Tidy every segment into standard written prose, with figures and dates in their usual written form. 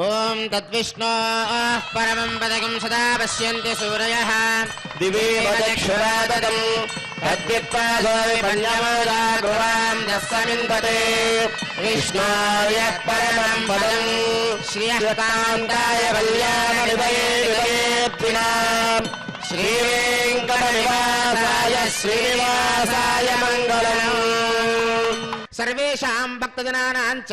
ఓం తద్విష్ణోః పరమం పదకం సదా పశ్యంతి సూరయః దివే వదక్షరాదం తద్విప్పాదో విపన్యమోదా గురాం దస్సమిందతే విష్ణోయ పరమం పదం శ్రీయకాంతాయ కళ్యాణనిధయే విదయేత్తినాం శ్రీవేంకటనివాసాయ శ్రీనివాసాయ మంగళం. సర్వేషాం భక్తజనానాం చ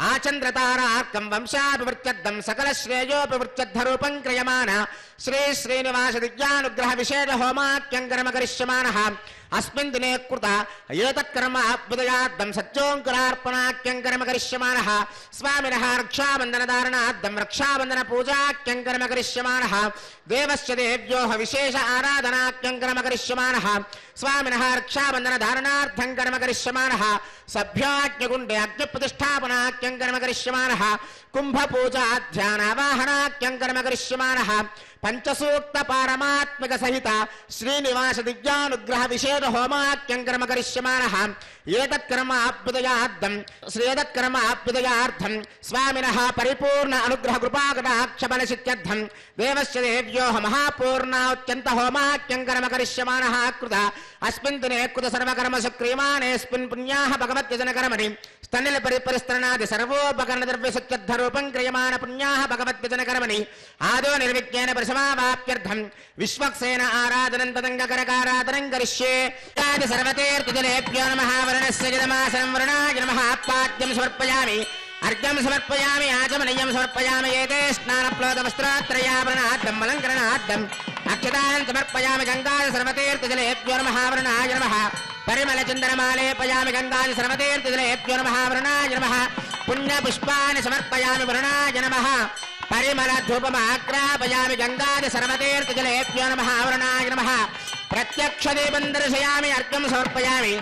ఆచంద్రతారార్కం వంశాభివృత్యర్థం సకల శ్రేయోభివృత్యర్థరూపం క్రియమాణ శ్రీ శ్రీనివాస దివ్యానుగ్రహ విశేష హోమాఖ్యం కర్మ కరిష్యమానః అస్మిన్ దినే కృత ఏతత్కర్మ అభ్యుదయార్థం సత్యోంకురార్పణాఖ్యం కర్మ కరిష్యమానః స్వామినః రక్షాబంధనధారణార్థం రక్షాబంధన పూజాఖ్యం కర్మ కరిష్యమానః దేవస్య దేవ్యోః విశేష ఆరాధనాఖ్యం కర్మ కరిష్యమానః స్వామినః రక్షాబంధనధారణార్థం కర్మ కరిష్యమానః సభ్యాజ్ఞగుండే అగ్నిప్రతిష్టాపనాఖ్యం కర్మ కరిష్యమానః కుంభపూజాధ్యానావాహనాఖ్యం కర్మ కరిష్యమానః పంచసూక్త పారమాత్మిక సహిత శ్రీనివాస దివ్యానుగ్రహ విశేష హోమాఖ్యం కర్మ కరిష్యమానః ఏతత్కర్మ అభ్యుదయార్థం స్వామినః పరిపూర్ణ అనుగ్రహ కృపాకటాక్షబలసిత్యర్థం దేవస్య దేవ్యోః మహాపూర్ణాత్యంత హోమాఖ్యం కర్మ కరిష్యమానః కృత అస్మిన్ దినే కృత సర్వకర్మసు క్రియమాణేస్మిన్ పుణ్యాః భగవద్యజన కర్మణి స్తనిల పరిపరిస్త్రణాది సర్వోపకరణ ద్రవ్య సత్యర్థరూపం క్రియమాణ పుణ్యాః భగవద్యజన కర్మణి ఆదో నిర్విజ్ఞేన పరిసమావాప్యర్థం విశ్వక్సేన ఆరాధనం తదంగకరకారాధనం కరిష్యే తాది సర్వతీర్థజలేభ్యో నమః వరుణస్య జలమాసనం వరుణాయ నమః పాద్యం సమర్పయామి అర్ఘ్యం సమర్పయామి ఆచమనీయం సమర్పయామి ఏతే స్నానప్లోదవస్త్రాత్రయాభరణార్థం అలంకరణార్థం అక్షతాన్ సమర్పయామి గంగాది సర్వతీర్థజలేభ్యో నమః వరుణాయ నమః పరిమళ చందనమాలేపయామి గంగాది సర్వతీర్థజలేభ్యో నమః వరుణాయ నమః పుణ్యపుష్పాన్ని సమర్పయామి వరుణాయ నమః పరిమళ ధూపమాగ్రాపయామి గంగాది సర్వతీర్థజలేభ్యో నమః వరుణాయ నమః ప్రత్యక్ష దీపం దర్శయామి అర్ఘ్యం సమర్పయామి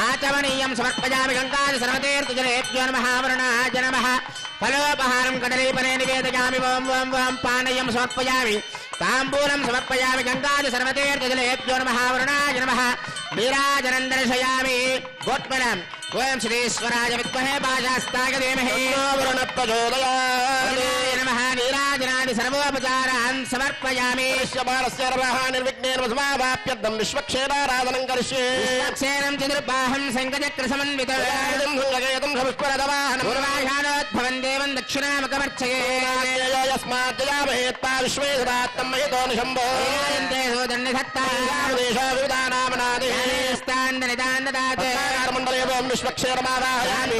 ఆచమనీయం సమర్పయామి గంగాది సర్వతీర్థజలేభ్యో నమః వరుణాయ నమః ఫలోపహారం కదలీఫలే నివేదయామి ఓం ఓం ఓం పానీయం సమర్పయామి తాంబూలం సమర్పయామి గంగాది సర్వతీర్థజలేభ్యో నమః వరుణాయ నమః నీరాజనం దర్శయామి గోత్మలం ఓం శ్రీశ్వరాయ విద్మహే పాశాస్తాయ ధీమహి ప్రచోదయామి నమః నీరాజనాది సర్వోపచారాన్ సమర్పయామి నిర్విఘ్నేన సమావాప్యర్థం విశ్వక్షేమారాధనం కరిష్యే విశ్వక్షేణం చతుర్బాహం శంఖచక్ర సమన్వితం పూర్వాషాఢోద్భవం దేవం దక్షిణాముఖమర్చయే యస్మాజ్జయామహేత్పా విశ్వేశ్వరాత్తం మహితోనిశంభో మండలేవం విశ్వక్షేరమావాహయామి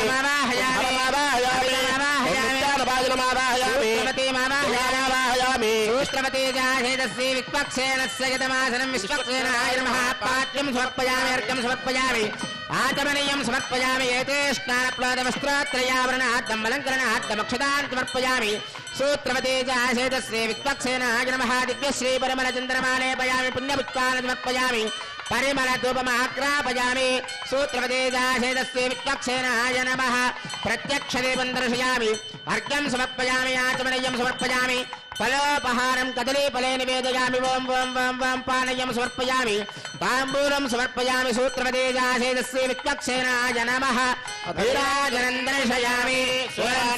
ఆచమనీయం సమర్పయామి ఏతే స్నానప్లోదవస్త్రాత్రయావరణార్థం అలంకరణార్థం అక్షతాన్ సమర్పయామి సూత్రవతేజాసేతశ్రీ విక్వక్సేనాయ నమః దివ్యశ్రీ పరిమళ చంద్రమాలేపయామి పుణ్యపుష్పాన్ని సమర్పయామి పరిమళ ధూపమాగ్రాపయామి సూత్రవతేజాసేతశ్రీ విక్వక్సేనాయ నమః ప్రత్యక్ష దీపం దర్శయామి అర్ఘ్యం సమర్పయామి ఆచమనీయం సమర్పయామి ఫలోపహారం కదలీఫలే నివేదయామి ఓం ఓం ఓం ఓం పానీయం సమర్పయామి తాంబూలం సమర్పయామి సూత్రవతేజాసేతశ్రీ విక్వక్సేనాయ నమః అభిరాజనం దర్శయామి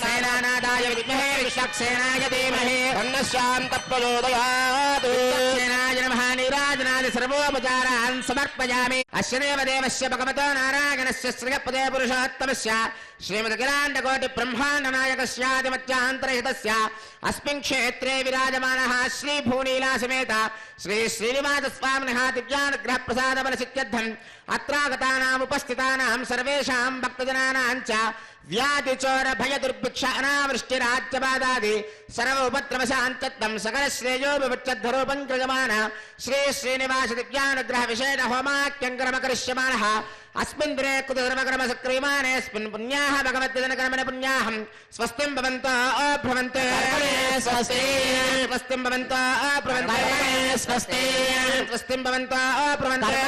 సేనానాదాయ విద్మహే విశ్వక్సేనాయ ధీమహి తన్నశాంత ప్రచోదయాత్ విశ్వక్సేనాయ నమః నీరాజనాది సర్వోపచారాన్ సమర్పయామి అస్య దేవదేవస్య భగవతో నారాయణస్య శ్రియపదే పురుషోత్తమస్య శ్రీమదఖిలాండకోటి బ్రహ్మాండ నాయకస్యాదిమత్యాంతరహితస్య అస్మిన్ క్షేత్రే విరాజమానః శ్రీ భూనీలా సమేత శ్రీ శ్రీనివాస స్వామినః దివ్యానుగ్రహ ప్రసాద బలసిత్యర్థం అత్రాగతానాం ఉపస్థితానాం సర్వేషాం భక్తజనానాం చ వ్యాధి చోర భయ దుర్భిక్ష అనావృష్టిరాజ్యబాధాది సర్వ ఉపద్రవశాంతత్వం సకల శ్రేయోభివృత్యర్థరూపం క్రియమాణ శ్రీ శ్రీనివాస దివ్యానుగ్రహ విశేష హోమాఖ్యం కర్మ కరిష్యమానః అస్మిన్ దినే కృత సర్వకర్మ సక్రియమాణేస్మిన్ పుణ్యాః భగవద్యజన కర్మణ పుణ్యాహం స్వస్తిం భవంతో భ్రవంతే స్వస్తి స్వస్తిం భవంతో భ్రవంతే స్వస్తి స్వస్తిం భవంతో భ్రవంతే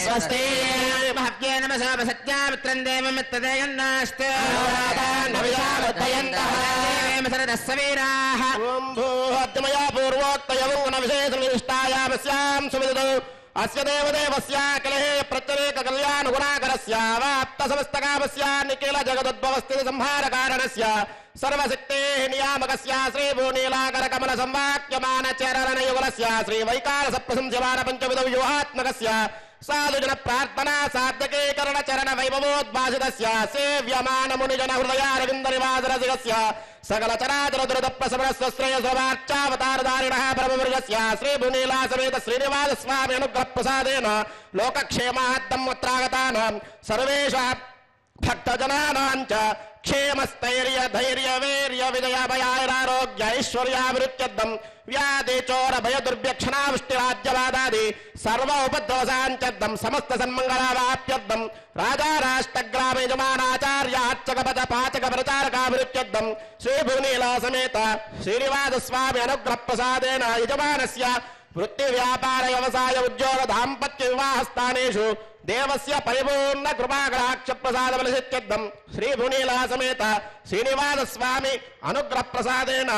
స్వస్తి మహవ్యే నమసా సత్యామిత్రం దేవమిత్రదేయన్నాస్తే ఓం భూహత్మయా పూర్వోక్తయౌన విశేషనిష్టాయామస్యాం సువిదౌ అస్య దేవదేవస్య కలహే ప్రత్యేక కళ్యాణ గుణాకరస్య వాప్త సమస్తకామస్య నిఖిల జగదుద్భవస్థితి సంహార కారణస్య సర్వశక్తే నియామకస్య శ్రీ భూనీలాకర కమల సంవాక్యమాన చరణ యుగలస్య శ్రీ వైకాల సప్రశంస్యమాన పంచవిధ వ్యూహాత్మకస్య సాధుజన ప్రార్థనా సార్థకీకరణ చరణ వైభవోద్భాసితస్య సేవ్యమాన మునిజన హృదయారవింద నివాసరసికస్య సకల చరాచర దురద ప్రసవనస్వ శ్రేయసవార్చావతారధారిణః పరమవర్గస్య శ్రీ భూనీలా సమేత శ్రీనివాస స్వామి అనుగ్రహ ప్రసాదేన లోకక్షేమార్థం అత్రాగతానాం సర్వేషాం భక్తజనానాంచ క్షేమస్థైర్య ధైర్య వీర్య విజయభయారోగ్య ఐశ్వర్యాభివృత్యర్థం వ్యాధి చోర భయ దుర్భ్యక్షణావృష్టిరాజ్యవాదాది సర్వ ఉపద్రవసాంచర్థం సమస్త సన్మంగళావాప్యర్థం రాజా రాష్ట్రగ్రామ యజమానాచార్య అర్చక పద పాచక ప్రచారకాభివృత్యర్థం శ్రీ భూనీలా సమేత శ్రీనివాస స్వామి అనుగ్రహ ప్రసాదేన యజమానస్య వృత్తి వ్యాపార వ్యవసాయ ఉద్యోగ దాంపత్య వివాహ స్థానేషు దేవస్య పరిపూర్ణ కృపాకటాక్ష ప్రసాద బలసిత్యర్థం శ్రీ భూనీలా సమేత శ్రీనివాస స్వామి అనుగ్రహ ప్రసాదేన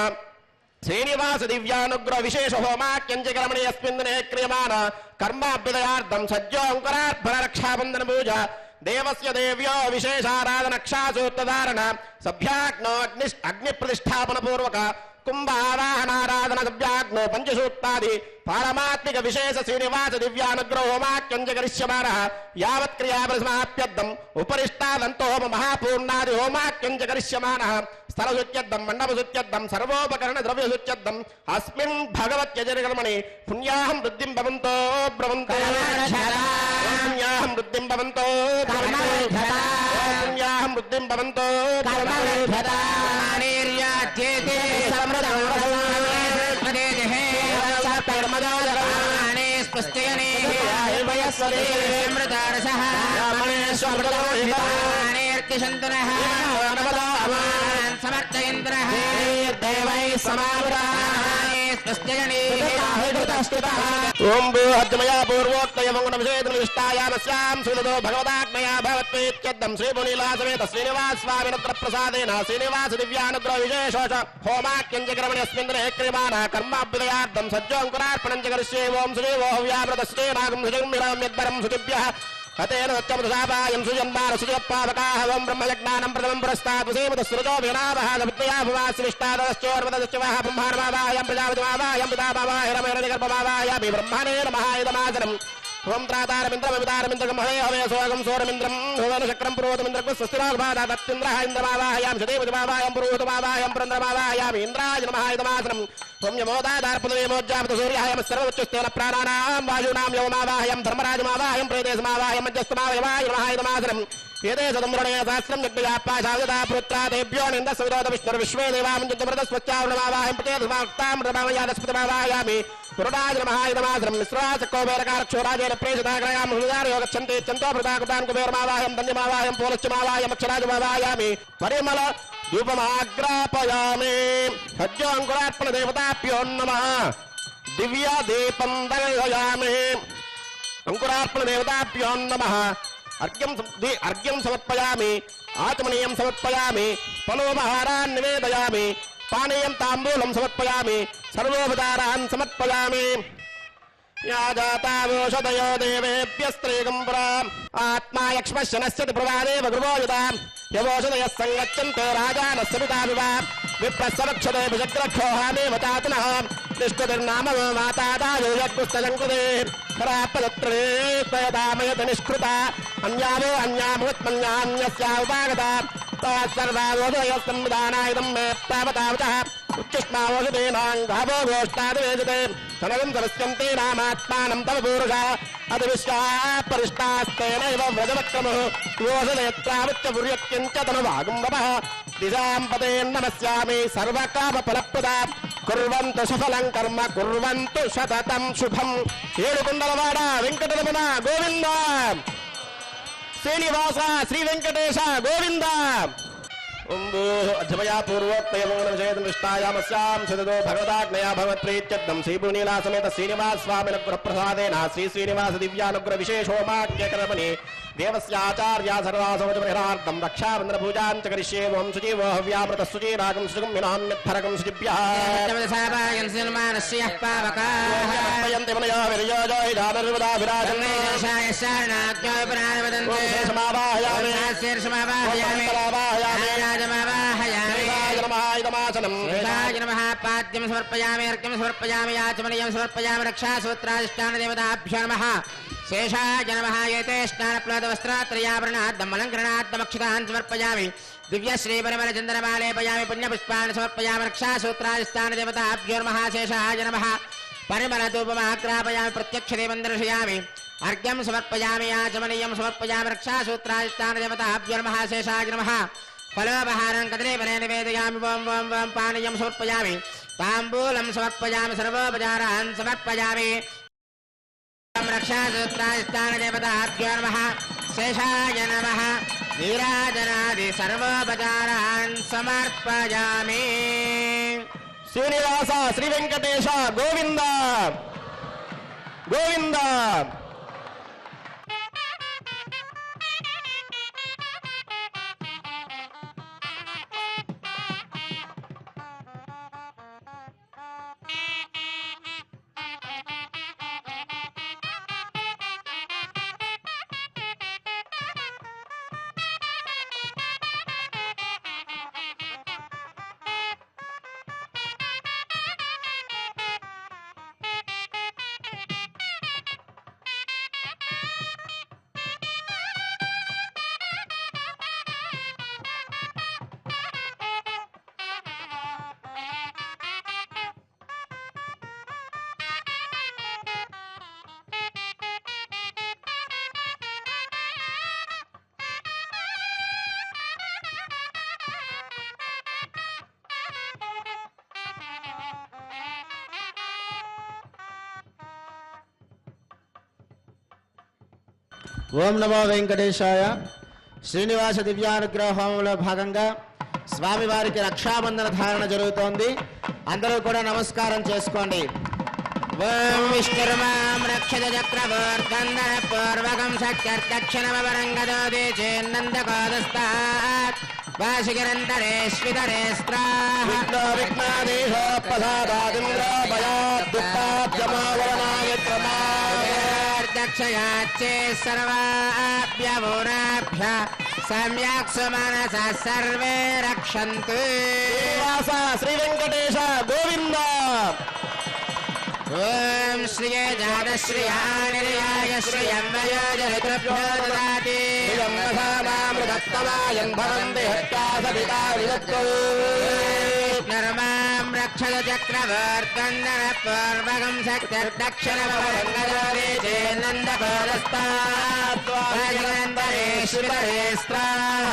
శ్రీనివాస దివ్యానుగ్రహ విశేష హోమాక్యంచకరమణి అస్మిన్ దినే క్రియమాణ కర్మాభ్యుదయార్థం సజ్జోంకరార్పణ రక్షాబంధన పూజ దేవస్య దేవ్యో విశేషారాధన క్షాసూత్రధారణ సభ్యాగ్నో అగ్ని ప్రతిష్టాపన పూర్వక కుంభావాహనారాధన సభ్యాగ్నో పంచసూక్తాది పారమాత్మిక విశేష శ్రీనివాస దివ్యానుగ్రహ హోమాక్యంచకరిష్యమాణ యావత్ క్రియాపరిసమాప్యర్థం ఉపరిష్టాదంతో హోమ మహాపూర్ణాది హోమాక్యంచకరిష్యమాణ స్థలశుత్యర్థం మండపశుత్యర్థం సర్వోపకరణ ద్రవ్యశుత్యర్థం అస్మిన్ భగవత్యజనికర్మణి పుణ్యాహం వృద్ధిం భవంతో భ్రవంతో పుణ్యాహం వృద్ధిం భవంతో పుణ్యాహం వృద్ధిం భవంతో సమర్థయంత్రః ఓం భూహద్మయా పూర్వోక్తయమంగుణవిషేదనిష్టాయామస్యాం సులతో భగవదాత్మయా భవత్వేత్యర్థం శ్రీ భూనీలా సమేత శ్రీనివాస స్వామినుగ్రహ ప్రసాదేన శ్రీనివాస దివ్యానుగ్రహ విశేషోష హోమాక్యంచకరమణి అస్మిన్ దినే క్రియమాణ కర్మాభ్యుదయార్థం సజ్జోంకురార్పణం చ కరిష్యే ఓం శ్రీవో హవ్యామృత శ్రీనాగం సుజంమిరం యద్వరం సుజుభ్యః అతేన సత్యమృషాపాయం సుజన్మాన సుజపావకాహ ఓం బ్రహ్మయజ్ఞానం ప్రథమం పురస్తాత్ సేమత సృజో వినామః గవిత్యా భువాసివిష్టాదశ్చోర్వదశ్చవః బ్రహ్మాణమావాయం ప్రజాపతిమావాయం పితామావాయ రమేణగర్భమావాయామి బ్రహ్మణే నమః ఇదమాసనం ఓం త్రాతారమింద్రమితారమింద్రగం హవే హవే సోగం సోరమింద్రం భువన చక్రం పురోతమింద్రకు స్వస్తిరాగమాదా తత్తింద్రః ఇంద్రమావాయాం సదేవతిమావాయం పురోతమావాయం పురంద్రమావాయామి ఇంద్రాయ నమః ఇదమాసనం ఓం యమోదాదార్పదవేమోజ్జాపత సూర్యాయం సర్వోచ్చస్థేన ప్రాణానాం వాయునాం యవమావాహయం ధర్మరాజమావాహయం ప్రేదేశమావాహయం మధ్యస్థమావయవాయ నమః ఇదమాసనం ఏదే సదమ్రణే సహస్రం యజ్ఞయాపాశావదా పుత్రాదేభ్యో నింద సవిరోధ విష్ణుర్ విశ్వే దేవామంజమృత స్వచ్ఛావణమావాహయం ప్రతేతామృతమావయామి పురుడాయ నమః ఇదమాసనం మిశ్రాచకోవేరకారక్షోరాజేన ప్రేషితాగ్రయాం హృదారయోగచ్చంతే చంతో భృతాకృతాన్ కుబేరమావాహయం ధన్యమావాహయం పోలశ్చమావాహయం అక్షరాజమావాయామి పరిమళ ధూపమాగ్రాపయామి సజ్జోంకురార్పణ దేవతాభ్యో నమః దివ్య దీపం దర్శయామి అంకురార్పణ దేవతాభ్యో నమః అర్ఘ్యం సమర్పయామి ఆచమనీయం సమర్పయామి ఫలోపహారాన్ నివేదయామి పానీయం తాంబూలం సమర్పయామి సర్వోపచారాన్ సమర్పయామి యాజాతావోషదయో దేవేభ్యస్త్రీగం పురా ఆత్మా యక్ష్మశనస్యతి ప్రవాదేవ గృహోయుతాం యవోషదయः సంగచ్చంతే రాజానస్య పితావివ విప్రస్సవక్షతే విజగ్రక్షోహానేవ చాతునః నిష్కృతిర్నామ మాతాదాయో యజ్ఞస్తజంకృతే ఖరాపదత్రే త్వయదామయత నిష్కృత అన్యావో అన్యామృత్మన్యాన్యస్యావుపాగత తత్సర్వావోదయ సంవిధానాయుధం మే తావతావతః ఉత్కృష్ణావోషధేనాంగావో గోష్ఠాదివేజతే తనగం సమస్యంతే నామాత్మానం తవ పూరుష అది విశ్వాపరిష్టాస్తేనైవ వ్రజవక్రమః యోషనేత్రావిత్య పుర్యక్కించ తనువాగుంబవః దిశాం పదేన్నమస్యామి సర్వకామఫలప్రదా కుర్వంతు సఫలం కర్మ కుర్వంతు సతతం శుభం ఏడుకొండలవాడ వెంకటరమణ గోవింద శ్రీనివాస శ్రీ వెంకటేశ గోవింద अध्यमया पूर्वोक्तयमोक्षेदृष्टायामस्यां सदतो भगवदाज्ञया भगवत्प्रीत्यर्थं श्रीपुनीला समेत श्रीनिवास स्वामिनुग्रहप्रसादेन श्री श्रीनिवास दिव्यानुग्रह विशेषोमाख्यकर्मणि देवस्याचार्या सर्वासवचपरिहार्थं रक्षाबन्धनपूजां च करिष्ये ओं सुजीवो हव्यामृतः सुचीरागं सुगं विनाम्यत्फरकं सुजिभ्यः यन्ति मनयो विरयो जोहि दानर्वदा विराजन्ते पाद्यं समर्पयामि अर्घ्यं समर्पयामि याचमनीयं समर्पयामि रक्षासूत्राधिष्ठानदेवताभ्यो नमः शेषाय नमः एते स्नानप्लवस्त्रात्रयाभरणाद्दमलङ्करणाद्दमक्षतान् समर्पयामि दिव्यश्रीपरिमलचन्दनमालेपयामि पुण्यपुष्पान् समर्पयामि रक्षासूत्राधिष्ठानदेवताभ्यो नमः शेषाय नमः परिमलधूपमाग्रापयामि प्रत्यक्षदेवं दर्शयामि अर्घ्यं समर्पयामि याचमनीयं समर्पयामि रक्षासूत्राधिष्ठानदेवताभ्यो नमः शेषाय नमः फलोपहारं कदलीफले निवेदयामि वं वं वं पानीयं समर्पयामि ताम्बूलं समर्पयामि सर्वोपचारान् समर्पयामि रक्षासूत्राधिष्ठानदेवताभ्यो नमः शेषाय नमः नीराजनादि सर्वोपचारान् समर्पयामि श्रीनिवास श्री वेंकटेश गोविंद गोविंद ఓం నమో వెంకటేశాయ. శ్రీనివాస దివ్యానుగ్రహ హోమంలో భాగంగా స్వామివారికి రక్షాబంధన ధారణ జరుగుతోంది. అందరూ కూడా నమస్కారం చేసుకోండి. ఓం విష్ణుర్మాం రక్షత చక్రవర్తందన పూర్వకం సత్యర్దక్షిణమవరంగదోదే చేన్నందకోదస్తాత్ వాసిగిరంతరేష్వితరే స్త్రాః విఘ్నో విఘ్నాదేశ ప్రసాదాదింద్ర భయాద్దుఃఖాద్యమావరణాయత్రమా దక్షయాచ్చే సర్వాభ్యవోరాభ్య సమ్యక్ సుమనస సర్వే రక్షन्तు. శ్రీనివాస శ్రీ వెంకటేశ గోవింద. ఓం శ్రియే జాతశ్రియాయ శ్రియం వయోజరుభ్యో దదాతి ృతత్తమాయన్ భవంతి హత్యాసపితా విదత్తు. నర్మాం రక్షత చక్రవర్తందన పూర్వకం శక్తిర్దక్షిణమవరంగదోదే చేన్నందకోదస్తాత్వాజనందరేష్వితరే స్త్రాః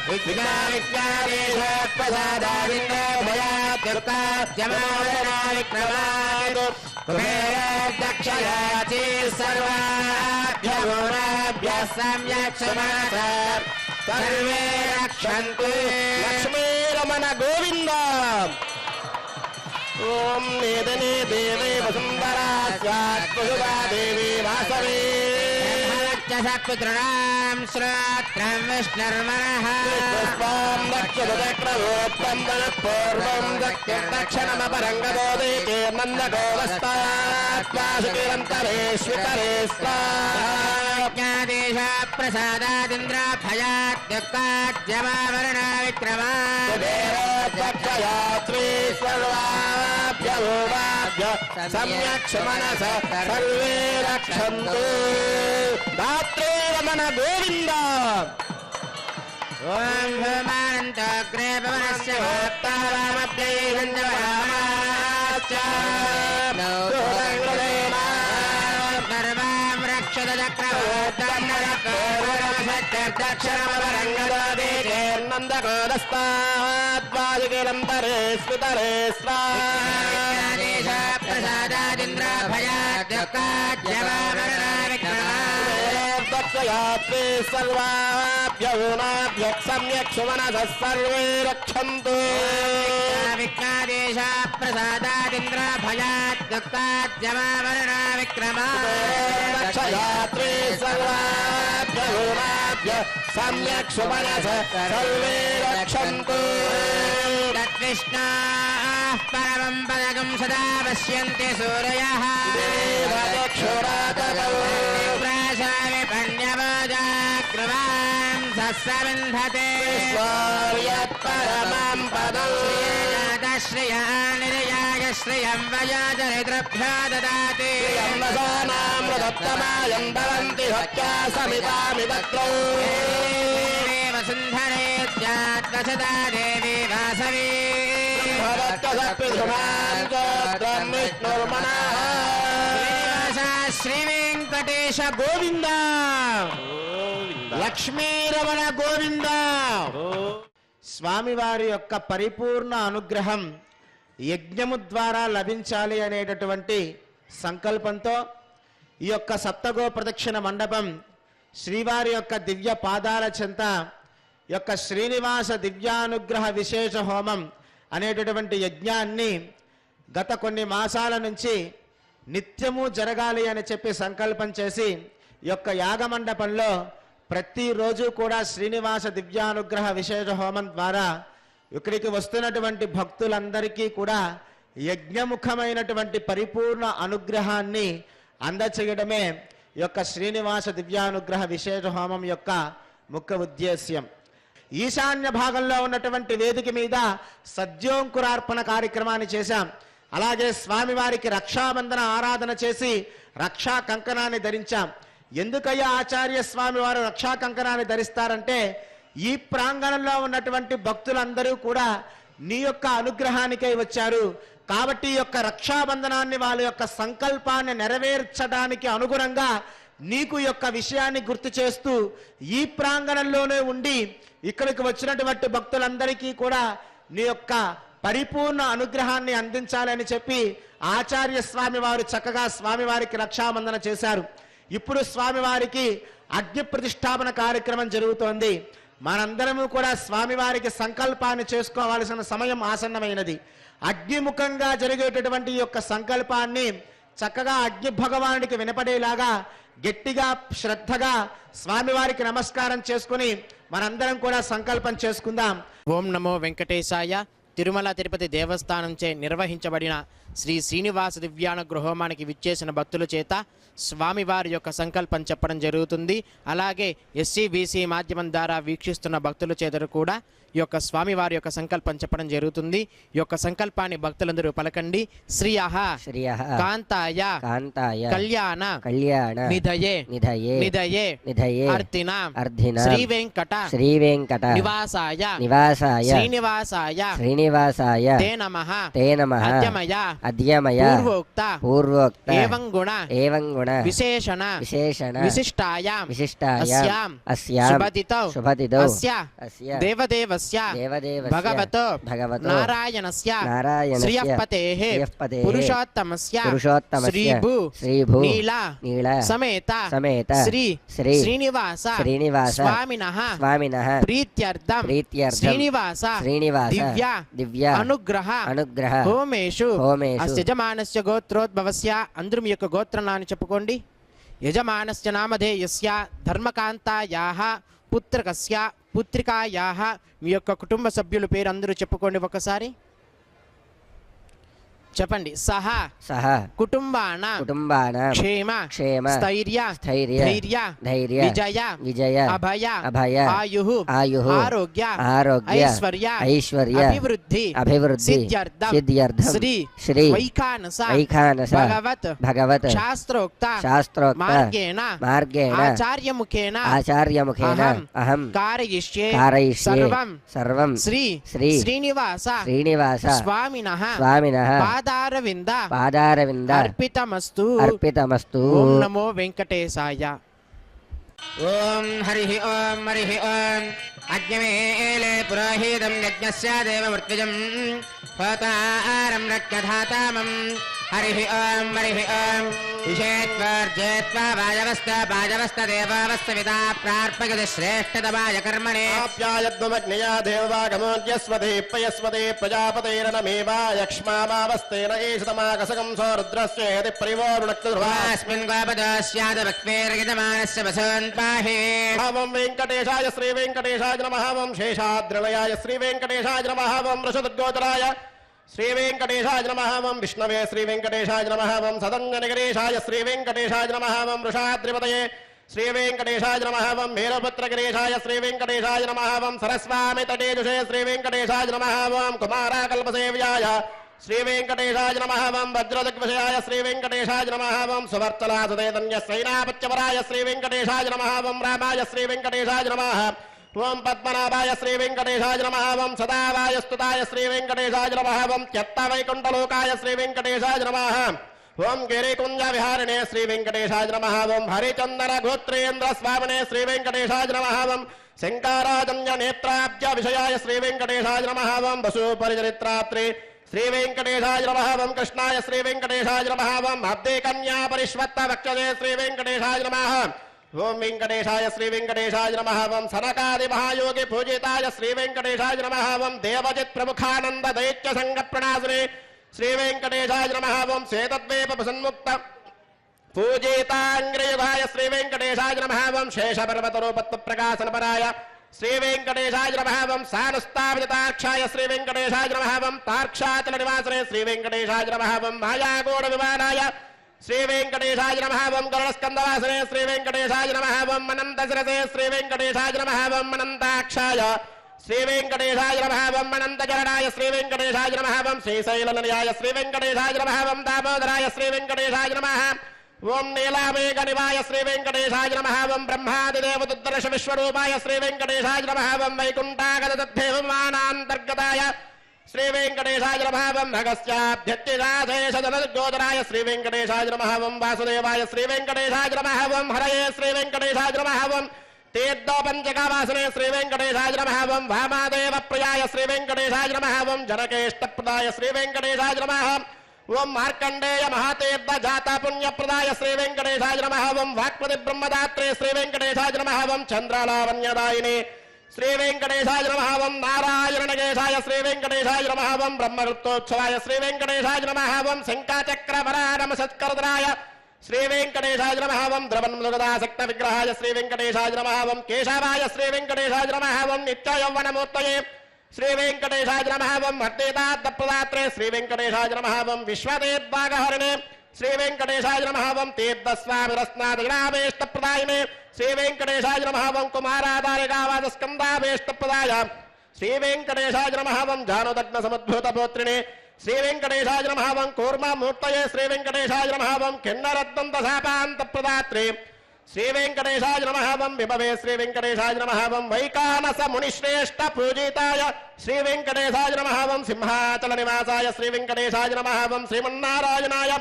విఘ్నావిఘ్నాదేశ ప్రసాదాదింద్ర భయాద్దుఃఖాద్యమావరణా విక్రమాత్ కుబేరదక్షయాచి సర్వాభ్యవోరాభ్యः సమ్యక్ సుమనస సర్వే రక్షन्तు. లక్ష్మీ రమణ గోవింద. ఓం నేదనే దేవే వసుంధరా స్యాత్ వసుధా దేవి వాసవే సత్పుత్రుణాం శ్రోత్రం విష్ణుర్మనః పుష్పాం దక్షిణచక్రగోత్రం పూర్వం దక్షిణమపరంగదోదే చేన్నందగోదస్తాత్వాసుకిరంతరేష్వితరే జ్ఞాదేశ ప్రసాదాదింద్ర భయాద్దుఃఖాద్యమావరణా విక్రమా సమ్యక్ మనస సర్వే రక్షन्तు. దాత్రే రమణ గోవింద. ఓం భూమానంతోగ్రే పవనస్య భోక్తారామప్యైరంజవరామాశ్చ సర్వాం రక్షత చక్రవర్తందన పూర్వకం శక్తిర్దక్షిణమవరంగదోదే చేన్నందగోదస్తాద్వాదికిరంతరే స్ఫుతరే జ్ఞాదేశ ప్రసాదాదింద్ర భయాద్దుఃఖాద్యమావరణా విక్రమా దక్షయాత్రే సర్వాభ్య ऊनाभ्य सम्यक् सुमनसः सर्वे रक्षन्तु विघ्नादेश प्रसादादिन्द्र भयात् दुःखाद्यमावरणा विक्रमा रक्षयात्रे सर्वाभ्य ऊनाभ्य सम्यक् सुमनसः सर्वे रक्षन्तु तद्विष्णाः परमं पदकं सदा पश्यन्ति सूरयः प्राशामि पण्यवोजाग्रवां सस्सविन्धते परमं पदम् श्रिया निरयाय श्रियं वयोजनिद्रभ्यो ददाति वसानामृतमायं भवन्ति हत्या समितामिदत्रो वसुन्धरेत्यात्वसदा देवी वासवी శ్రీ వెంకటేశ గోవింద లక్ష్మీరమణ గోవింద. స్వామివారి యొక్క పరిపూర్ణ అనుగ్రహం యజ్ఞము ద్వారా లభించాలి అనేటటువంటి సంకల్పంతో ఈ యొక్క సప్తగో ప్రదక్షిణ మండపం శ్రీవారి యొక్క దివ్య పాదాల చెంత యొక్క శ్రీనివాస దివ్యానుగ్రహ విశేష హోమం అనేటటువంటి యజ్ఞాన్ని గత కొన్ని మాసాల నుంచి నిత్యము జరగాలి అని చెప్పి సంకల్పం చేసి ఈ యొక్క యాగమండపంలో ప్రతిరోజు కూడా శ్రీనివాస దివ్యానుగ్రహ విశేష హోమం ద్వారా ఇక్కడికి వస్తున్నటువంటి భక్తులందరికీ కూడా యజ్ఞముఖమైనటువంటి పరిపూర్ణ అనుగ్రహాన్ని అందచేయడమే ఈ యొక్క శ్రీనివాస దివ్యానుగ్రహ విశేష హోమం యొక్క ముఖ్య ఉద్దేశ్యం. ఈశాన్య భాగంలో ఉన్నటువంటి వేదిక మీద సద్యోంకురార్పణ కార్యక్రమాన్ని చేశాం. అలాగే స్వామివారికి రక్షాబంధన ఆరాధన చేసి రక్షా కంకణాన్ని ధరించాం. ఎందుకయ్యా ఆచార్య స్వామి వారు రక్షా కంకణాన్ని ధరిస్తారంటే ఈ ప్రాంగణంలో ఉన్నటువంటి భక్తులందరూ కూడా నీ యొక్క అనుగ్రహానికై వచ్చారు కాబట్టి ఈ యొక్క రక్షాబంధనాన్ని వాళ్ళ యొక్క సంకల్పాన్ని నెరవేర్చడానికి అనుగుణంగా నీకు యొక్క విషయాన్ని గుర్తు చేస్తూ ఈ ప్రాంగణంలోనే ఉండి ఇక్కడికి వచ్చినటువంటి భక్తులందరికీ కూడా నీ యొక్క పరిపూర్ణ అనుగ్రహాన్ని అందించాలని చెప్పి ఆచార్య స్వామి వారు చక్కగా స్వామివారికి రక్షాబంధన చేశారు. ఇప్పుడు స్వామివారికి అగ్ని ప్రతిష్టాపన కార్యక్రమం జరుగుతోంది. మనందరము కూడా స్వామివారికి సంకల్పాన్ని చేసుకోవాల్సిన సమయం ఆసన్నమైనది. అగ్నిముఖంగా జరిగేటటువంటి ఈ యొక్క సంకల్పాన్ని చక్కగా అగ్ని భగవానుడికి వినపడేలాగా గట్టిగా శ్రద్ధగా స్వామివారికి నమస్కారం చేసుకుని మనందరం కూడా సంకల్పం చేసుకుందాం. ఓం నమో వెంకటేశాయ. తిరుమల తిరుపతి దేవస్థానంచే నిర్వహించబడిన శ్రీ శ్రీనివాస దివ్యానుగ్రహోమానికి విచ్చేసిన భక్తుల చేత స్వామివారి యొక్క సంకల్పం చెప్పడం జరుగుతుంది. అలాగే SCBC మాధ్యమం ద్వారా వీక్షిస్తున్న భక్తుల చేత కూడా ఈ యొక్క స్వామివారి యొక్క సంకల్పం చెప్పడం జరుగుతుంది. ఈ యొక్క సంకల్పాన్ని భక్తులందరూ పలకండి. శ్రియః కాంతాయ కళ్యాణ నిధయే అర్తినా శ్రీ వెంకట నివాసాయ శ్రీనివాసాయ తే నమః అద్యమయ పూర్వోక్త ఏవం గుణ విశేషణ విశిష్టాయాం శుభతితో అస్య దేవదేవస్య భగవతో నారాయణస్య శ్రియఃపతేః పురుషోత్తమస్య శ్రీభూ నీల సమేత శ్రీ శ్రీనివాస స్వామినః ప్రీత్యర్థం శ్రీనివాస దివ్య అనుగ్రహ హోమేషు అస్య యజమానస్య గోత్రోద్భవస్య. అందరూ మీ యొక్క గోత్రాన్ని చెప్పుకోండి. యజమానస్య నామధేయస్య ధర్మకాంతాయాః పుత్రకస్య పుత్రికాయాః. మీ యొక్క కుటుంబ సభ్యుల పేరు అందరూ చెప్పుకోండి ఒకసారి చెప్పండి. సహ కుటుంబాన క్షేమ స్థైర్య విజయ అభయ ఆయు ఆరోగ్య ఐశ్వర్య అభివృద్ధి సిద్ధ్యర్థం శ్రీ వైఖానస భగవత్ శాస్త్రోక్త మార్గేణ ఆచార్యముఖేన అహం కారయిష్యే సర్వం శ్రీ శ్రీనివాస స్వామినః పాదారవింద అర్పితమస్తు. ఓం నమో వెంకటేశాయ. ఓం హరి ఓం అజ్ఞమేలే పురోహితం యజ్ఞస్య దేవమృత్విజం హోతారం రక్షధాతామం हरिः ॐ हरिः ॐ विषेत्वर्जेत्वा वाजवस्तदेवावस्तविदा प्रार्पयति श्रेष्ठतमाय कर्मणे आप्यायद्वमग्नया देववागमोऽद्यस्वते पयस्वते प्रजापतेरनमेवा यक्ष्मामावस्तेन एषतमाकसकं सौरुद्रस्येति परिवोरुणक्तध्रुवास्मिन् गोपदस्यादवक्तेर्गितमानस्य वसन् पाहि वं वेङ्कटेशाय श्रीवेङ्कटेशाय नमः वं शेषाद्रिलयाय श्रीवेङ्कटेशाय नमः वं वृषदुर्गोचराय श्रीवेङ्कटेशाय नमः वं विष्णवे श्रीवेङ्कटेशाय नमः वं सदङ्गनगरेशाय श्रीवेङ्कटेशाय नमः वं वृषाद्रिपतये श्रीवेङ्कटेशाय नमः वं मेरुपुत्रगिरेशाय श्रीवेङ्कटेशाय नमः वं सरस्वामितटेजुषे श्रीवेङ्कटेशाय नमः वं कुमाराकल्पसेव्याय श्रीवेङ्कटेशाय नमः वं वज्रदिग्विषयाय श्रीवेङ्कटेशाय नमः वं सुवर्तलासुदेतन्यस्यैनापत्यवराय श्रीवेङ्कटेशाय नमः वं रामाय श्रीवेङ्कटेशाय नमः ओं पद्मनाभाय श्रीवेङ्कटेशाय नमः वं सदावाय स्तुताय श्रीवेङ्कटेशाय नमः वं त्यक्तवैकुण्ठलोकाय श्रीवेङ्कटेशाय नमः ओं गिरिकुञ्जविहारिणे श्रीवेङ्कटेशाय नमः वं हरिचन्दनगोत्रेन्द्रस्वामिने श्रीवेङ्कटेशाय नमः वं शङ्कराजन्यनेत्राब्जविषयाय श्रीवेङ्कटेशाय नमः वं वसुपरिचरित्रात्रे श्रीवेङ्कटेशाय नमः वं कृष्णाय श्रीवेङ्कटेशाय नमः वं अब्देकन्यापरिष्वत्तवक्षसे श्रीवेङ्कटेशाय नमः ओं वेङ्कटेशाय श्रीवेङ्कटेशाय नमः वं सनकादिमहायोगी पूजिताय श्रीवेङ्कटेशाय नमः वं देवजित् प्रमुखानन्द दैत्यसङ्गप्रणासिने श्रीवेङ्कटेशाय नमः वं श्वेतद्वीपसन्मुक्त पूजिताङ्ग्रियुगाय श्रीवेङ्कटेशाय नमः वं शेषपर्वतरूपत्वप्रकाशनपराय श्रीवेङ्कटेशाय नमः वं सानुस्तावताक्षाय श्रीवेङ्कटेशाय नमः वं तार्क्षाचलनिवासने श्रीवेङ्कटेशाय नमः वं मायागोडविमानाय श्रीवेङ्कटेशाय नमः वं गरुडस्कन्दवासने श्रीवेङ्कटेशाय नमः वं अनन्तशिरसे श्रीवेङ्कटेशाय नमः वं अनन्ताक्षाय श्रीवेङ्कटेशाय नमः वं अनन्तचरणाय श्रीवेङ्कटेशाय नमः वं श्रीशैलनिलयाय श्रीवेङ्कटेशाय नमः वं दामोदराय श्रीवेङ्कटेशाय नमः ओं नीलामेघनिवाय श्रीवेङ्कटेशाय नमः वं ब्रह्मादिदेवदुर्दर्श विश्वरूपाय श्रीवेङ्कटेशाय नमः वं वैकुण्ठागतदेवमानान्तर्गताय श्रीवेङ्कटेशाय नमः वं भगस्याभ्यत्तिदाशेषजनगोचराय श्रीवेङ्कटेशाय नमः वं वासुदेवाय श्रीवेङ्कटेशाय नमः वं हरये श्रीवेङ्कटेशाय नमः वं तीर्थपञ्चकावासने श्रीवेङ्कटेशाय नमः वं वामादेवप्रियाय श्रीवेङ्कटेशाय नमः वं जनकेष्टप्रदाय श्रीवेङ्कटेशाय नमः ओं मार्कण्डेय महातीर्थजातपुण्यप्रदाय श्रीवेङ्कटेशाय नमः वं वाक्पतिब्रह्मदात्रे श्रीवेङ्कटेशाय नमः वं चन्द्रालावण्यदायिने श्रीवेङ्कटेशाय नमः वं नारायणनगेशाय श्रीवेङ्कटेशाय नमः वं ब्रह्मवृत्तोत्सवाय श्रीवेङ्कटेशाय नमः वं शङ्काचक्रवरानमसत्करदराय श्रीवेङ्कटेशाय नमः वं द्रवन्मृगदासक्तविग्रहाय श्रीवेङ्कटेशाय नमः वं केशवाय श्रीवेङ्कटेशाय नमः वं नित्ययौवनमूर्तये श्रीवेङ्कटेशाय नमः वं हर्तेदात्तप्रदात्रे श्रीवेङ्कटेशाय नमः वं विश्वदेद्वागहरिणे श्रीवेङ्कटेशाय नमः वं तीर्थस्वामिरस्नादिग्रामेष्टप्रदायिने श्रीवेङ्कटेशाय नमः वं कुमारादारिकावादस्कन्दाभेष्टप्रदाय श्रीवेङ्कटेशाय नमः वं जानोदग्नसमुद्भूतपोत्रिणे श्रीवेङ्कटेशाय नमः वं कूर्ममूर्तये श्रीवेङ्कटेशाय नमः वं किन्नरद्वन्द्वशापान्तप्रदात्रे श्रीवेङ्कटेशाय नमः वं विभवे श्रीवेङ्कटेशाय नमः वं वैकानसमुनिश्रेष्ठपूजिताय श्रीवेङ्कटेशाय नमः वं सिंहाचलनिवासाय श्रीवेङ्कटेशाय नमः वं श्रीमन्नारायणाय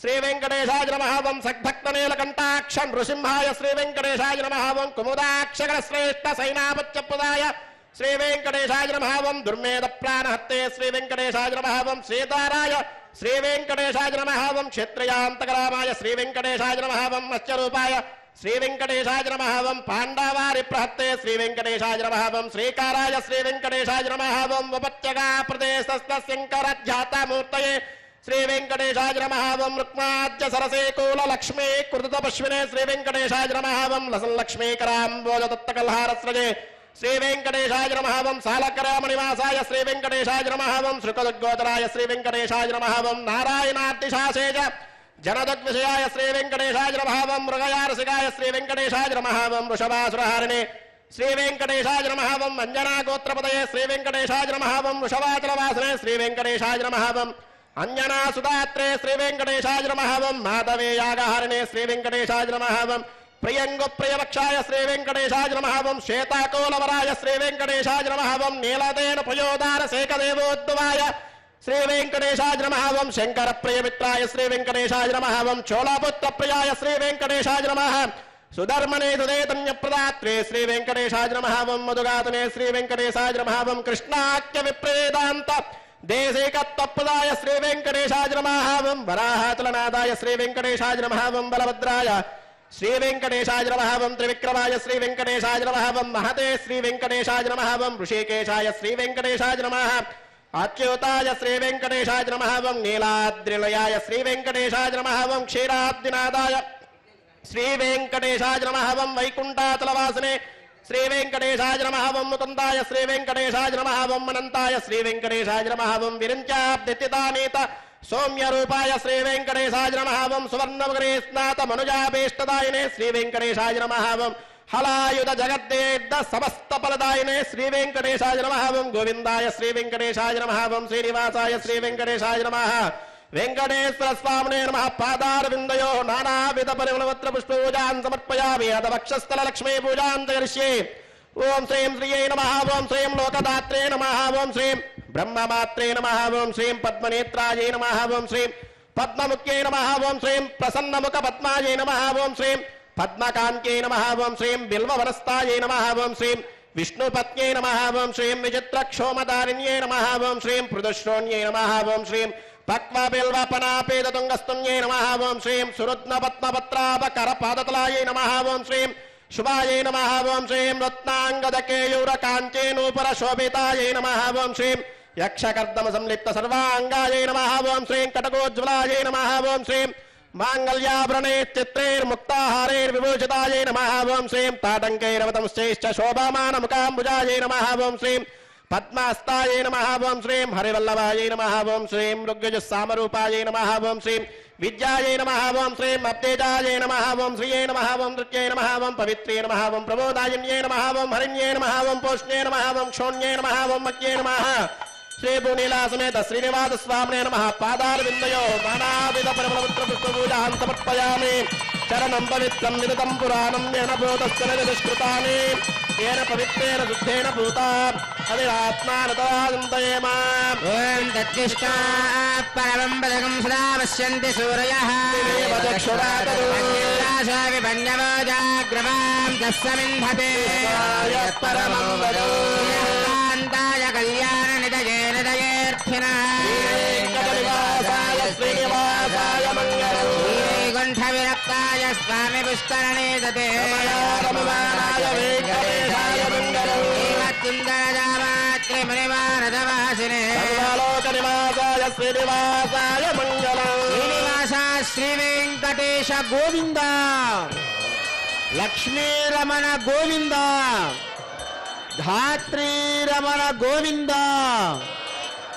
श्रीवेङ्कटेशाय नमः वं सद्भक्तनीलकण्ठाक्ष नृसिंहाय श्रीवेङ्कटेशाय नमः वं कुमुदाक्षरश्रेष्ठसैनापत्यप्रदाय श्रीवेङ्कटेशाय नमः वं दुर्मेधप्राणहत्ते श्रीवेङ्कटेशाय नमः वं श्रीधाराय श्रीवेङ्कटेशाय नमः वं क्षेत्रयान्तकरामाय श्रीवेङ्कटेशाय नमः वं मत्स्यरूपाय श्रीवेङ्कटेशाय नमः वं पाण्डवारिप्रहत्ते श्रीवेङ्कटेशाय नमः वं श्रीकाराय श्रीवेङ्कटेशाय नमः वं उपत्यकाप्रदेशस्थशङ्करज्ञातमूर्तये श्रीवेङ्कटेशाय नमः वं रुक्माद्य सरसे कूललक्ष्मी कृतपश्विने श्रीवेङ्कटेशाय नमः वं लसल्लक्ष्मीकराम्बोजदत्तकल्हारस्रजे श्रीवेङ्कटेशाय नमः वं सालकरामनिवासाय श्रीवेङ्कटेशाय नमः वं श्रुकदुर्गोचराय श्रीवेङ्कटेशाय नमः वं नारायणाद्दिशासेज जनदग्विषयाय श्रीवेङ्कटेशाय नमः वं मृगयारसिकाय श्रीवेङ्कटेशाय नमः वं वृषभासुरहारिणे श्रीवेङ्कटेशाय नमः वं अञ्जनागोत्रपतये श्रीवेङ्कटेशाय नमः वं वृषभाचलवासने श्रीवेङ्कटेशाय नमः वं अञ्जनासुदात्रे श्रीवेङ्कटेशाय नमः वं माधवेयागहारिणे श्रीवेङ्कटेशाय नमः वं प्रियङ्गुप्रियवक्षाय श्रीवेङ्कटेशाय नमः वं श्वेताकोलवराय श्रीवेङ्कटेशाय नमः वं नीलदेनपयोदारसेकदेवोद्भवाय श्रीवेङ्कटेशाय नमः वं शङ्करप्रियमित्राय श्रीवेङ्कटेशाय नमः वं चोलपुत्रप्रियाय श्रीवेङ्कटेशाय नमः सुधर्मणे सुदेतन्यप्रदात्रे श्रीवेङ्कटेशाय नमः वं मधुगातने श्रीवेङ्कटेशाय नमः वं कृष्णाख्यविप्रेदान्त దేశికత్వప్రదాయ శ్రీ వెంకటేశాయ నమః ఓం వరాహతులనాదాయ శ్రీ వెంకటేశాయ నమః ఓం బలభద్రాయ శ్రీ వెంకటేశాయ నమః ఓం త్రివిక్రమాయ శ్రీ వెంకటేశాయ నమః ఓం మహతే శ్రీ వెంకటేశాయ నమః ఓం ఋషికేశాయ శ్రీ వెంకటేశాయ నమః అచ్యుతాయ శ్రీ వెంకటేశాయ నమః ఓం నీలాద్రిలయాయ శ్రీ వెంకటేశాయ నమః ఓం క్షీరాబ్దినాదాయ శ్రీ వెంకటేశాయ నమః ఓం వైకుంఠాచలవాసినే శ్రీ వెంకటేశాయ నమః ఓం ముకుందాయ శ్రీ వెంకటేశాయ నమః ఓం అనంతాయ శ్రీ వెంకటేశాయ నమః ఓం విరించాబ్దితితానీత సౌమ్య రూపాయ శ్రీ వెంకటేశాయ నమః ఓం సువర్ణముఖే స్నాత మనుజాభీష్టదాయినే శ్రీ వెంకటేశాయ నమః ఓం హలాయుధ జగద్దేద్ద సమస్త ఫలదాయినే శ్రీ వెంకటేశాయ నమః ఓం గోవిందాయ శ్రీ వెంకటేశాయ నమః ఓం శ్రీనివాసాయ శ్రీ వెంకటేశాయ నమః వెంకటేశ్వర స్వామినే నమః పాదారవిందయో నానావిధ పరిమళవత్ర పుష్పూజాన్ సమర్పయామి అథ వక్షస్థల లక్ష్మీ పూజాన్ కరిష్యే ఓం శ్రీం శ్రీయై నమః ఓం శ్రీం లోకదాత్రే నమః ఓం శ్రీం బ్రహ్మమాత్రే నమః ఓం శ్రీం పద్మనేత్రాయై నమః ఓం శ్రీం పద్మముఖ్యై నమః ఓం శ్రీం ప్రసన్నముఖ పద్మాయై నమః ఓం శ్రీం పద్మకాంత్యై నమః ఓం శ్రీం బిల్వవనస్తాయై నమః ఓం శ్రీం విష్ణుపత్న్యై నమః ఓం శ్రీం విచిత్రక్షోమదారిణ్యై నమః ఓం శ్రీం పృథుశ్రోణ్యై నమః ఓం శ్రీం పక్వబిల్వపనాపేదతుంగస్తున్యై నమః ఓం శ్రీం సురుద్నపద్మపత్రాపకరపాదతలాయై నమః ఓం శ్రీం శుభాయై నమః ఓం శ్రీం రత్నాంగదకేయూరకాంచేనూపర శోభితాయై నమః ఓం శ్రీం యక్షకర్దమ సంలిప్త సర్వాంగాయై నమః ఓం శ్రీం కటకోజ్వలాయై నమః ఓం శ్రీం మాంగళ్యాభరణే చిత్రైర్ముక్తాహారైర్విభూషితాయై నమః ఓం శ్రీం తాటంకైరవతంశ్చైశ్చ శోభామానముఖాంబుజాయై నమః ఓం శ్రీం పద్మాస్తాయై నమః ఓం శ్రీం హరివల్లభాయై నమః ఓం శ్రీం ఋగ్యజస్సామరూపాయై నమః ఓం శ్రీం విద్యాయై నమః ఓం శ్రీం అప్తేజాయై నమః ఓం శ్రీయై నమః ఓం నృత్యై నమః ఓం పవిత్రే నమః ఓం ప్రబోధాయిన్యై నమః ఓం హరిణ్యై నమః ఓం పోష్ణ్యై నమః ఓం క్షోణ్యై నమః ఓం మక్యై నమః శ్రీ భూనీలా సమేత శ్రీనివాస స్వామినే నమః పాదారవిందయో నానావిధ పరిమళపుత్ర పుష్పపూజాం సమర్పయామి చరణం పవిత్రం విదితం పురాణం ఏన భూతస్థన దుష్కృతాని ఏన పవిత్రేణ శుద్ధేన భూతా అవిరాత్మానతాదంతయేమ ఓం తత్తిష్టాత్ పరమం పదకం సదా పశ్యంతి సూరయః అఖిలాశా విపన్యవోజాగ్రవాం తస్సమింధతే పరమం వదో కాంతాయ కళ్యాణ నిదయే నిదయేర్థినః వెంకటనివాసాయ శ్రీనివాసాయ మంగళం వైకుంఠ విరక్తాయ స్వామి పుష్కరణే దతే రమమానాయ వెంకటేశాయ మంగళం శ్రీమత్సుందరజామాత్రిమునివారదవాసినే సర్వలోకనివాసాయ శ్రీనివాసాయ మంగళం శ్రీనివాస శ్రీ వెంకటేశ గోవింద లక్ష్మీరమణ గోవింద ధాత్రీరమణ గోవింద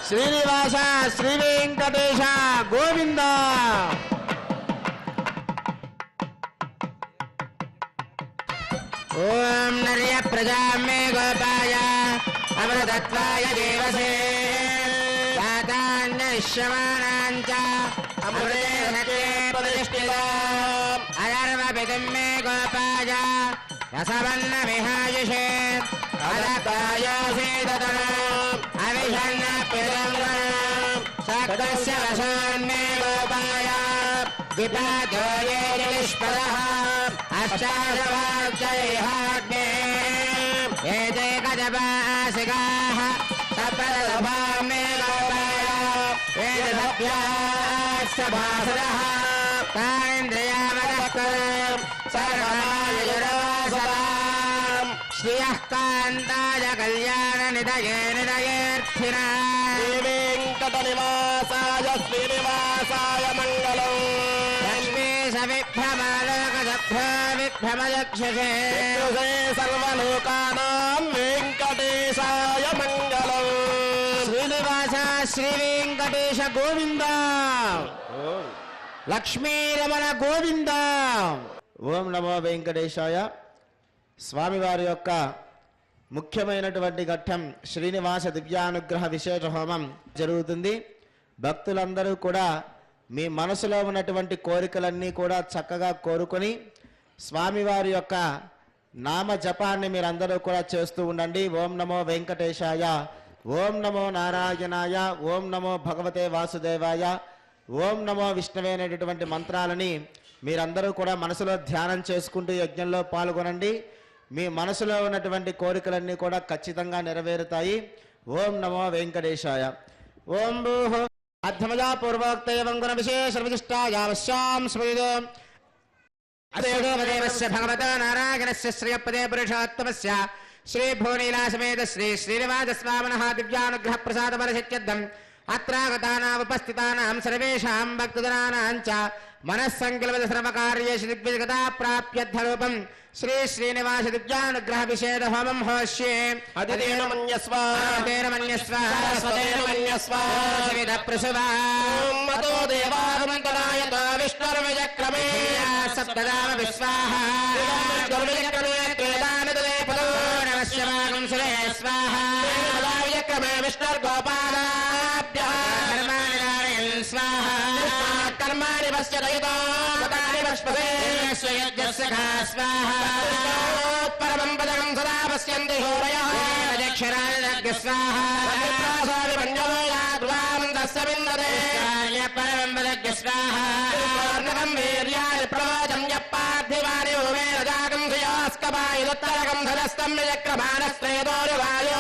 శ్రీనివాస శ్రీ వెంకటేశ గోవింద ఓం నర్య ప్రజా మే గోపాయ అమృతత్వాయ దేవసే శాతాన్యశ్యమానాంచ అమృతే సతే ప్రతిష్ఠితాం అయర్వపితుం మే గోపాయ రసవన్న విహాయుషే అదత్తాయోసేదతనాం అవిషన్న పితంగనాం సక్తస్య వశాన్మే గోపాయ విపాదోయే నిష్పదః అష్టాదవార్చైహాగ్నే ఏతే కజపాసికాః సప్రదభాం మే గోపాయ వేదసభ్యాస్య భాసరః తానేంద్రియామదఃకరం సర్వమాయురవాసరాం శ్రియః కాంతాయ కళ్యాణ నిదయే నిదయేర్థినః శ్రీ వెంకటనివాసాయ శ్రీనివాసాయ మంగళం లక్ష్మీ సవిభ్రమాలోకసభ్యో విభ్రమయక్షసే సర్వలోకానాం వెంకటేశాయ మంగళం శ్రీనివాస శ్రీ వెంకటేశ గోవింద లక్ష్మీరమణ గోవింద ఓం నమో వెంకటేశాయ. స్వామివారి యొక్క ముఖ్యమైనటువంటి ఘట్టం శ్రీనివాస దివ్యానుగ్రహ విశేష హోమం జరుగుతుంది. భక్తులందరూ కూడా మీ మనసులో ఉన్నటువంటి కోరికలన్నీ కూడా చక్కగా కోరుకొని స్వామివారి యొక్క నామ జపాన్ని మీరందరూ కూడా చేస్తూ ఉండండి. ఓం నమో వెంకటేశాయ, ఓం నమో నారాయణాయ, ఓం నమో భగవతే వాసుదేవాయ, ఓం నమో విష్ణవే అనేటటువంటి మంత్రాలని మీరందరూ కూడా మనసులో ధ్యానం చేసుకుంటూ యజ్ఞంలో పాల్గొనండి. మీ మనసులో ఉన్నటువంటి కోరికలన్నీ కూడా ఖచ్చితంగా నెరవేరుతాయి. ఓం నమో వెంకటేశాయ. ఓం భూః అధ్యమజా పూర్వోక్త ఏవం గుణ విశేష విశిష్టాయావశ్యాం స్మృతిదో అదేవదేవస్య భగవతో నారాయణస్య శ్రియపదే పురుషోత్తమస్య శ్రీ భూనీలాసమేత శ్రీ శ్రీనివాసస్వామినః దివ్యానుగ్రహ ప్రసాద బలసిత్యర్థం అత్రాగతానాముపస్థితానాం సర్వేషాం భక్తజనానాం చ మనస్సంకల్పిత సర్వకార్యేషు దిగ్విజగతా ప్రాప్యర్థరూపం శ్రీ శ్రీనివాస దివ్యానుగ్రహ విశేష హోమం హోష్యే అదితేన మన్యస్వ అదేన మన్యస్వ సరస్వతేన మన్యస్వ సవిత ప్రసువా మతో దేవాగమంతరాయత విష్ణుర్విజక్రమే సప్తదామ విశ్వాహ విష్ణుర్విజక్రమే త్రేదానదలే పదో నమస్య మాగం సురే స్వాహ విజక్రమే విష్ణుర్గోపాదాభ్యః కర్మాణి నారాయణ స్వాహ కర్మాణి పశ్యదయుతో మతాని పశ్పదే స్వయజ్ఞస్య స్వాహ పరమం పదకం సదా పశ్యంతి హోరయః అక్షరాయ స్వాహ ప్రాసాది పంచమోయా గృహాం తస్య విందతే పరమం వదజ్ఞ స్వాహ పూర్ణకం వీర్యాయ ప్రవోచం యప్పార్థివారి ఓమేన జాగం శ్రేయోస్కపాయుత్తరకం ధనస్తం విజక్రమాణస్త్రేదోరి వాయో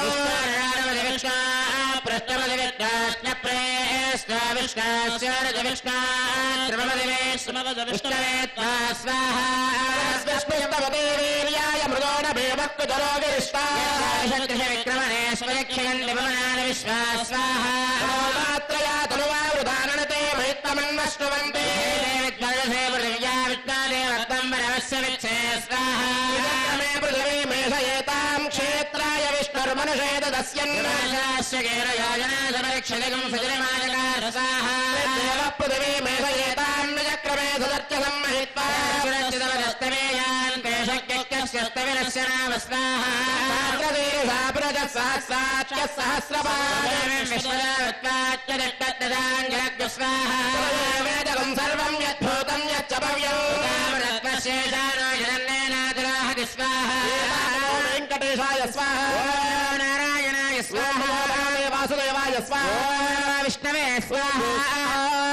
స్మృతవతే వీర్యాయ మృదోణ భీమక్కు జరోగిరిష్టాత్రయా తనువావృదానతే మహిత్తమన్వశ్నువంతే విజక్రమే పృథివీ మేషయేతాం క్షేత్రాయ విష్ణుర్మనుషే దస్యన్ దేవ పృథివీ మేషయేతాం విజక్రమే సదర్చ సంమహిత్వా వేదకం సర్వం యద్భూతం యచ్చ భవ్యం వెంకటేశాయ స్వాహ నారాయణాయ స్వాహ వాసుదేవాయ స్వాహ విష్ణవే స్వాహ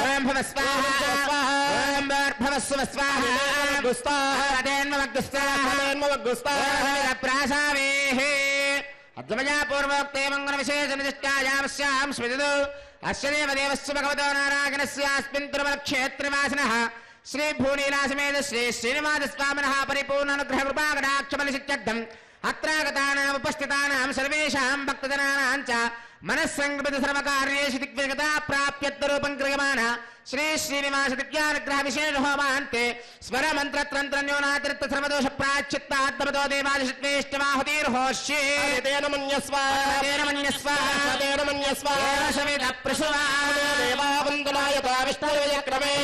ఓం భవ స్వాహ ఓం భర్భవస్వ స్వాహ ప్రాసావేః అద్వమజా పూర్వోక్తే మంగళ విశేష నిష్టాయామస్యాం స్మృతిదో అస్య దేవదేవస్య భగవతో నారాయణస్యాస్మిన్ తిరుమల క్షేత్రవాసినః శ్రీ భూనీలాసమేత శ్రీ శ్రీనివాస స్వామినః పరిపూర్ణ అనుగ్రహ కృపా కటాక్ష బలసిత్యర్థం అత్రాగతానాం ఉపస్థితానాం సర్వేషాం భక్తజనానాం చ మనస్సంకల్పిత సర్వకార్యేషు దిగ్విజగతా ప్రాప్యర్థరూపం క్రియమాణ శ్రీ శ్రీనివాస దివ్యానుగ్రహ విశేష హోమాంతే స్వర మంత్ర తంత్ర న్యూనాతిరిక్త సర్వదోష ప్రాచిత్తాత్మతో దేవాదిష్వేష్టమాహుతిర్హోష్యే తేన మన్యస్వ తేన మన్యస్వ తేన మన్యస్వ సవిత ప్రసువా దేవావందనాయత విష్ణుర్విజక్రమే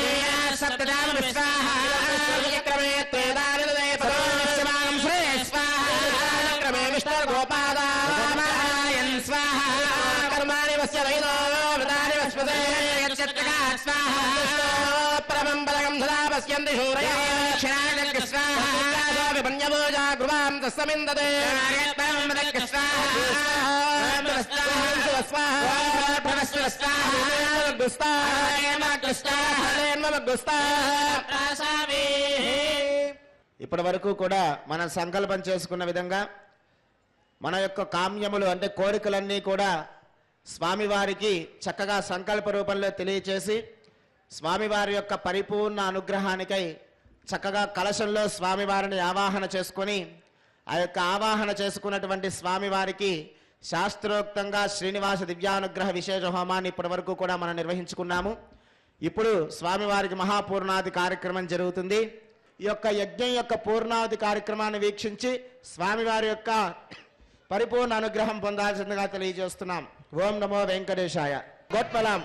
సప్తదామ విశ్వాహ విజక్రమే త్రేదానదలే పదో శివాం శ్రే స్వాహ విజక్రమే విష్ణుర్గోపాదాయన్ స్వాహ కర్మాణి వస్య దైదో వృతాని వస్పదే స్వాహ పరమం పదకం సదా పశ్యంతి శూరయః క్షరాయ స్వాహ విపణ్యభోజా గృహాం తస్సమిందతే ఇప్పటి వరకు కూడా మనం సంకల్పం చేసుకున్న విధంగా మన యొక్క కామ్యములు అంటే కోరికలన్నీ కూడా స్వామివారికి చక్కగా సంకల్ప రూపంలో తెలియచేసి స్వామివారి యొక్క పరిపూర్ణ అనుగ్రహానికై చక్కగా కలశంలో స్వామివారిని ఆవాహన చేసుకొని ఆ యొక్క ఆవాహన చేసుకున్నటువంటి స్వామివారికి శాస్త్రోక్తంగా శ్రీనివాస దివ్యానుగ్రహ విశేష హోమాన్ని ఇప్పటి వరకు కూడా మనం నిర్వహించుకున్నాము. ఇప్పుడు స్వామివారికి మహాపూర్ణాది కార్యక్రమం జరుగుతుంది. ఈ యొక్క యజ్ఞం యొక్క పూర్ణావధి కార్యక్రమాన్ని వీక్షించి స్వామివారి యొక్క పరిపూర్ణ అనుగ్రహం పొందాల్సిందిగా తెలియజేస్తున్నాం. ఓం నమో వెంకటేశాయ. గోత్పలం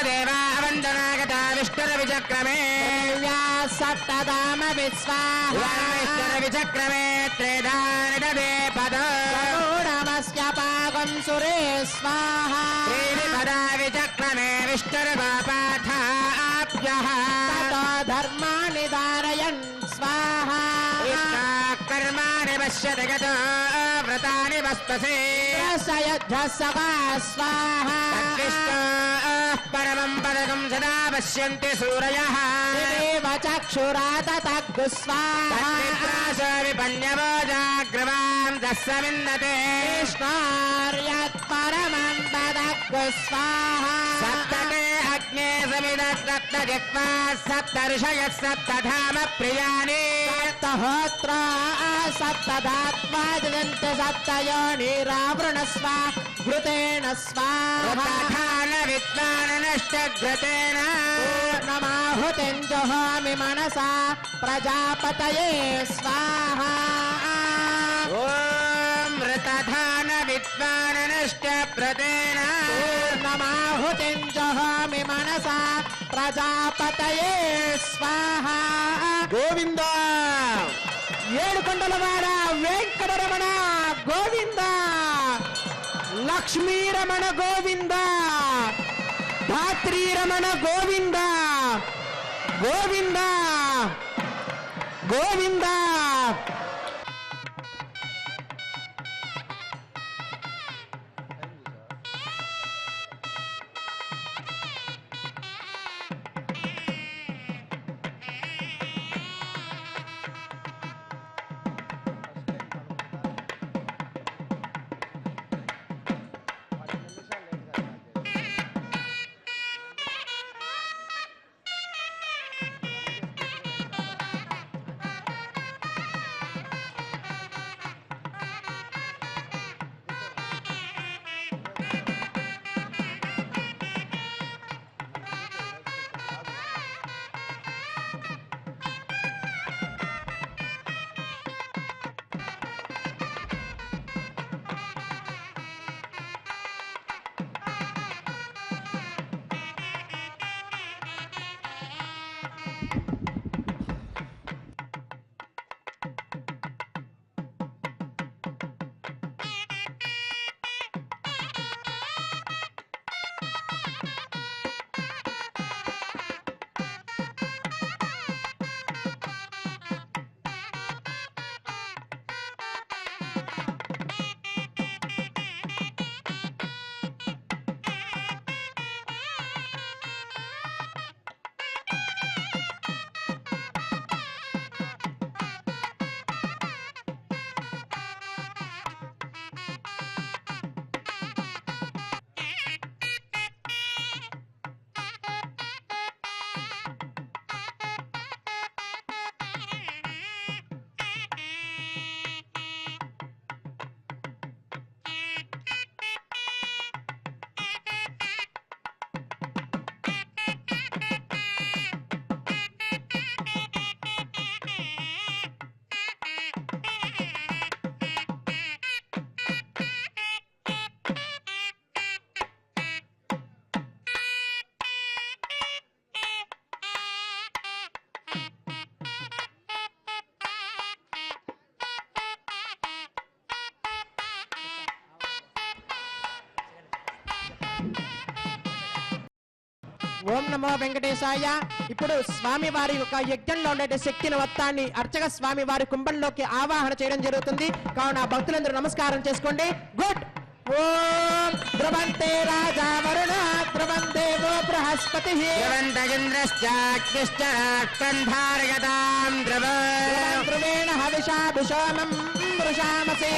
దేవావందనాగత విష్ణుర విచక్రమే సప్తదామ విశ్వాహ విచక్రమే త్రేధానిడే పదమస్య పాకం సురే స్వాహ పదా విచక్రమే విష్ణుర్గోపాఠాభ్యః ధర్మాని ధారయన్ స్వాహ కర్మాణి పశ్యతి గతో వ్రతాని వస్తసే స్వాహా పరమం పదకం సదా పశ్యంతి సూరయః చక్షురాతగ్గు స్వాహా విపన్యవోజాగ్రవాం దస్సమిన్నతే కృష్ణార్యత్ పరమం పదగ్గు స్వాహా సప్తతే అగ్నే సమిదత్రత్నజిత్వా సప్తర్షయः సప్తధామ ప్రియాణి సప్తహోత్రా సప్తధాత్వాదిదంత సప్తయోనిరావృణస్వ ఘృతేన స్వాహా రథాన విద్వాననష్టఘృతేన పూర్ణమాహుతింజహామి మనసా ప్రజాపతయే స్వాహా ఓం రథాన విద్వాననష్టఘృతేన పూర్ణమాహుతింజహామి మనసా ప్రజాపతయే స్వాహా గోవింద ఏడుకొండలవాడ వెంకటరమణ గోవింద లక్ష్మీరమణ గోవింద ధాత్రీరమణ గోవింద గోవింద గోవింద ఓం నమో వెంకటేశాయ. ఇప్పుడు స్వామి వారి యొక్క యజ్ఞంలో ఉండే శక్తిని మొత్తాన్ని అర్చక స్వామి వారి కుంభంలోకి ఆవాహన చేయడం జరుగుతుంది. కావున భక్తులందరూ నమస్కారం చేసుకోండి. గుడ్. ఓం ధ్రువంతే రాజా వరుణ ధ్రువం దేవో బృహస్పతి ధ్రువంతగింద్రశ్చాగ్నిశ్చ రాక్షన్ధారయతాం ధ్రువేణ హవిషాభిషోమం వృషామసే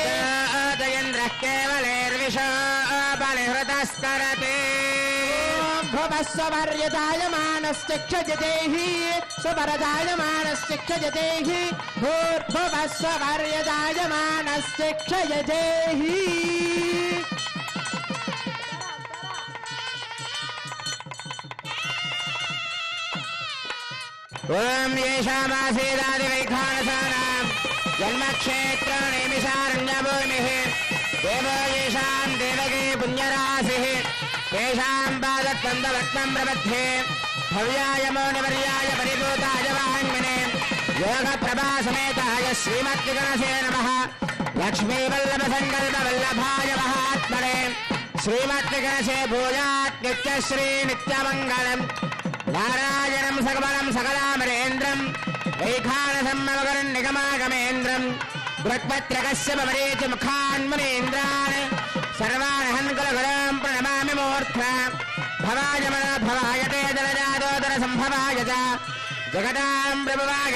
ధ్రువేంద్రః కేవలేర్విషో బలిహృతస్తరతే భువస్వర్యజాయమానశ్చక్షజతేః సువరజాయమానశ్చక్షజతేః భూర్భువస్వర్యజాయమానశ్చక్షజతేః. ఓం యేషామాసీదాదివైఖానసానాం జన్మక్షేత్రనిమిషారణ్యభూమిః దేవో యేషాం దేవకీ పుణ్యరాశిః తేషాం పాదత్వందవత్నం ప్రబध्ये భవ్యాయ మౌనివర్యాయ పరిభూతాయ వాంగ్మనే యోగప్రభాసమేతాయ శ్రీమద్విగణసే నమః లక్ష్మీవల్లభసంకల్పవల్లభాయ మహాత్మనే శ్రీమద్విగణసే భూయాత్ నిత్యశ్రీ నిత్యమంగళం నారాయణం సకమలం సకలామరేంద్రం వైఖానసం మమకరం నిగమాగమేంద్రం బృహత్పత్రకస్య మమరేచ ముఖాన్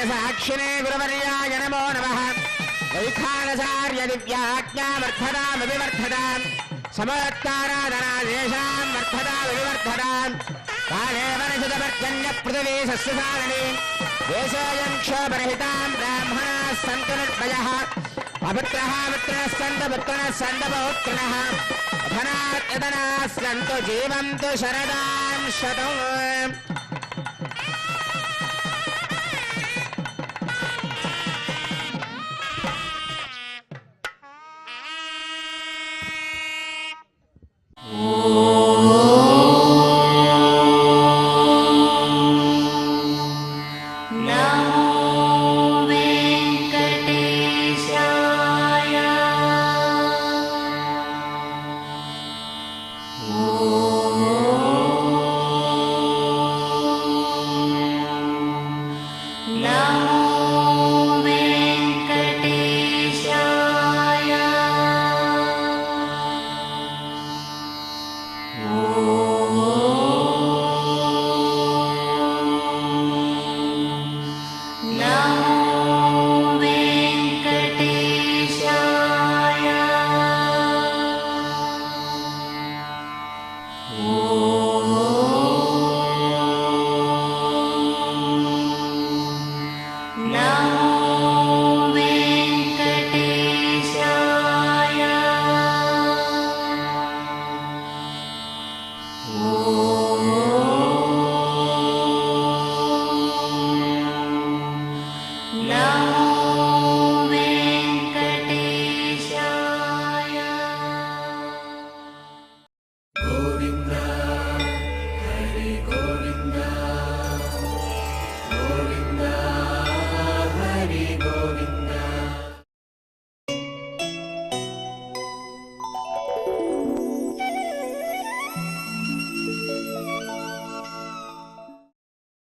సాక్షినే గురువర్యాయ నమో నమః వైఖానసార్య దివ్యాజ్ఞామర్థదామవివర్ధదాం సమోత్తారాధనాదేశాం వర్ధదామవివర్ధదాం కాలే వనశతపర్జన్య పృథివీ సస్యసారణి దేశోయం క్షోభరహితాం బ్రాహ్మణాः సంతు నిర్భయः అపుత్రः పుత్రः సంతు పుత్రిణः సంతు పౌత్రిణः అధనాత్ యదనాः సంతు జీవంతు శరదాం శతం